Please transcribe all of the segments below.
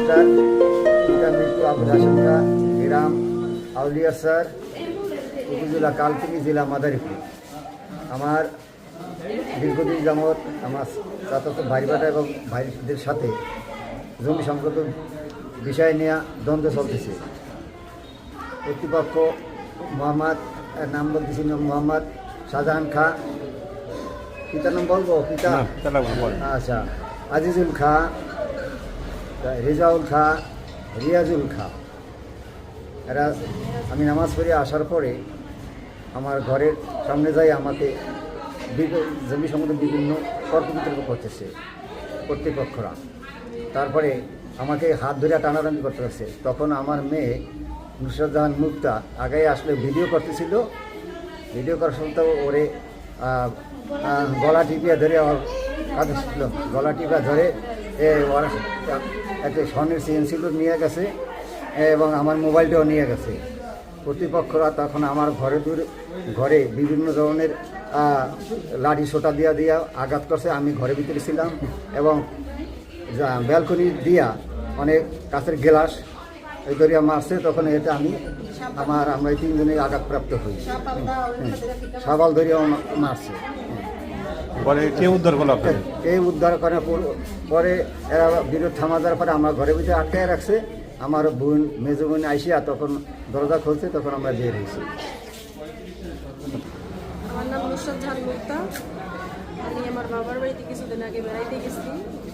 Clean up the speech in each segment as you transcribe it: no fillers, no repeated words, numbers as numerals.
পিতা মৃত্যু আবুল হাশেম খা, গ্রাম আউলিয়ারসর, উপজেলা কালকিনি, জেলা মাদারীপুর। আমার দীর্ঘদিন যাবৎ আমার চাচাতো ভাই ভাই এবং ভাইদের সাথে জমি সংক্রান্ত বিষয় নিয়ে দ্বন্দ্ব চলতেছে। কর্তৃপক্ষ মোহাম্মদ, নাম বলতেছি মোহাম্মদ শাহজাহান খা, পিতার নাম বলবো? পিতা আচ্ছা, আজিজুল খা, রেজাউল খা, রিয়াজুল খা। এরা আমি নামাজ পড়ে আসার পরে আমার ঘরের সামনে যাই আমাকে জমি সম্বন্ধে বিভিন্ন তর্ক বিতর্ক করতেছে কর্তৃপক্ষরা। তারপরে আমাকে হাত ধরে টানাটানি করতে হচ্ছে। তখন আমার মেয়ে নুসরাত জাহান মুক্তা আগে আসলে ভিডিও করতেছিল। ভিডিও করার সত্ত্বেও ওরে গলা টিপিয়া ধরে আমার কাছে ছিল, গলা টিপা ধরে ওরা একটা স্বর্ণের চেন ছিল নিয়ে গেছে এবং আমার মোবাইলটাও নিয়ে গেছে। কর্তৃপক্ষরা তখন আমার ঘরে বিভিন্ন ধরনের লাঠি সোটা দিয়া আঘাত করছে। আমি ঘরের ভিতরে ছিলাম এবং ব্যালকনি দিয়া অনেক কাছের গ্লাস এই দরিয়া মারছে। তখন এতে আমরা এই তিনজনে আঘাতপ্রাপ্ত হই। সাবাল দরিয়াও মারছে। কে উদ্ধার করলো? এই উদ্ধার করার পরে এরা বিরোধ থামা যাওয়ার পরে আমার ঘরের ভিতরে আটকায় রাখছে। আমার বোন, মেজো বোন আইসিয়া তখন দরজা খুলছে, তখন আমরা বের হয়েছি। আমার নাম নুসরাত জাহান মুক্তা। আমি আমার বাবার বাড়িতে কিছুদিন আগে বেড়াইতে গেছি,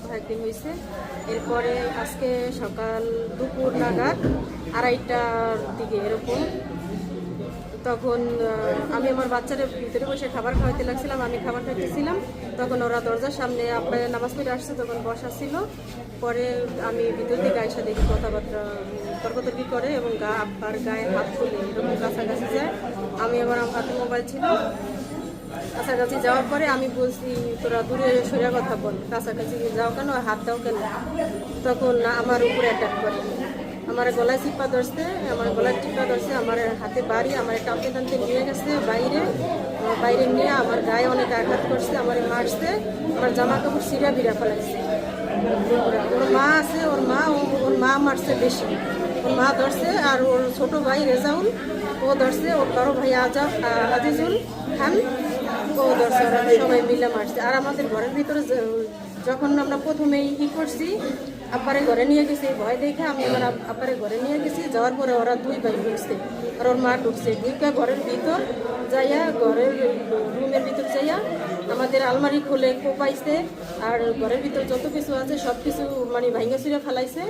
কয়েকদিন হয়েছে। এরপরে আজকে সকাল দুপুর নাগাদ 2:30টার দিকে এরকম, তখন আমি আমার বাচ্চারা ভিতরে বসে খাবার খাওয়াইতে লাগছিলাম। আমি খাবার খাইতেছিলাম, তখন ওরা দরজার সামনে আব্বাই নামাজ পড়ে আসছে, তখন বসা ছিল। পরে আমি ভিতর থেকে আইসা দেখি কথাবার্তা তর্কতর্কি করে এবং আব্বার গায়ে হাত তুলে এরকম কাছাকাছি যায়। আমি আবার আমার হাতে মোবাইল ছিল, কাছাকাছি যাওয়ার পরে আমি বলছি তোরা দূরে সরে কথা বল, কাছাকাছি যাও কেন, হাত দাও কেন। তখন আমার উপরে অ্যাটাক করে, আমার গলায় চিপা ধরছে, আমার হাতে বাড়ি, আমার টানতে টানতে নিয়ে গেছে বাইরে নিয়ে আমার গায়ে অনেক আঘাত করছে, আমার মারছে, আমার জামা কাপড় ছিঁড়া বিড়া ফেলাইছে। ওর মা আছে, ওর মা মারছে বেশি। ওর মা ধরছে আর ওর ছোট ভাই রেজাউল ও ধরছে, ওর বড় ভাই আজিজুল খান ও ধরছে। ওরা সবাই মিলে মারছে। আর আমাদের ঘরের ভিতরে যখন আমরা প্রথমেই করছি, আব্বারে ঘরে নিয়ে গেছি, ভয় দেখে আমি আমার আব্বারে ঘরে নিয়ে গেছি। যাওয়ার পরে ওরা দুই ভাই ঢুকছে আর ওর মা ঢুকছে। ঢুকে ঘরের ভিতর যাইয়া, ঘরের রুমের ভিতর যাইয়া আমাদের আলমারি খুলে কোপাইছে আর ঘরের ভিতর যত কিছু আছে সব কিছু ভাঙ্গা চুরে ফেলাইছে।